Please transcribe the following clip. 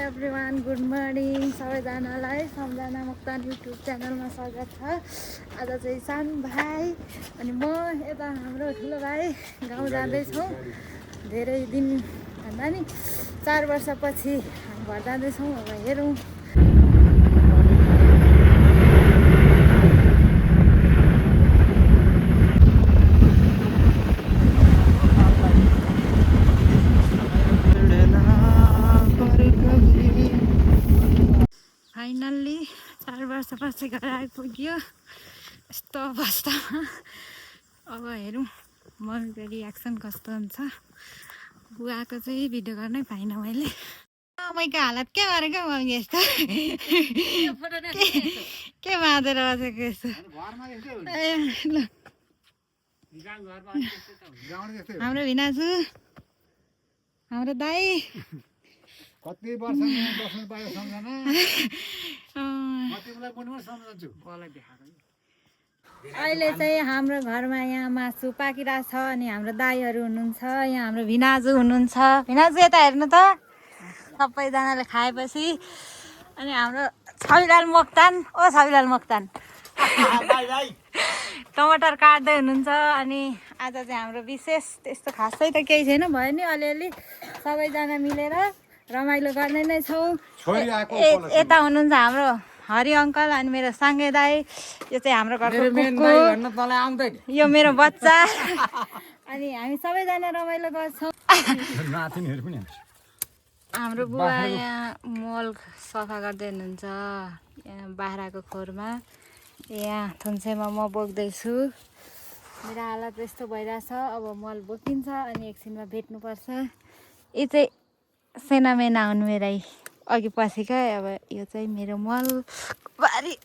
Everyone, good morning सबैजनालाई। सम्झना Moktan YouTube च्यानलमा स्वागत छ। आज चाहिँ सानो भाइ अनि म यता हाम्रो ठुलो भाइ गाउँ जाँदैछौँ। धेरै दिन भन्दा नि 4 वर्षपछि घर जाँदैछौँ। अब हेरौँ। फाइनल्ली 4 वर्षपछि घर आइपुग्यो। यस्तो अवस्थामा अब हेरौँ मम्मीको रियाक्सन कस्तो हुन्छ। बुवाको चाहिँ भिडियो गर्नै पाइनँ मैले। मम्मीको हालत के गरेको मम्मी यस्तो के बाँधेर बसेको यस्तो। ल हाम्रो भिनाजु, हाम्रो दाई कति वर्षमा बस्नु पायो सम्झना। अहिले चाहिँ हाम्रो घरमा यहाँ मासु पाकिरहेको छ अनि हाम्रो दाईहरू हुनुहुन्छ। यहाँ हाम्रो भिनाजु हुनुहुन्छ। भिनाजु यता हेर्नु त। सबैजनाले खाएपछि अनि हाम्रो छविलाल मोक्तान, ओ छविलाल मोक्तान टमाटर काट्दै हुनुहुन्छ। अनि आज चाहिँ हाम्रो विशेष त्यस्तो खासै त केही छैन, भयो नि अलिअलि सबैजना मिलेर रमाइलो गर्ने नै छौँ। यता हुनुहुन्छ हाम्रो हरि अङ्कल अनि मेरो साङ्गे दाई। यो चाहिँ हाम्रो घरको कुकुर, यो मेरो बच्चा। अनि हामी सबैजना रमाइलो गर्छौँ। हाम्रो बुवा यहाँ मल सफा गर्दै हुनुहुन्छ यहाँ बाख्राको खोरमा। यहाँ थुन्सेमा म बोक्दैछु। मेरो हालत यस्तो भइरहेछ। अब मल बोकिन्छ अनि एकछिनमा भेट्नुपर्छ। यो चाहिँ सेनामेना हुनु मेरै अघि पसेको। अब यो चाहिँ मेरो मल बारी।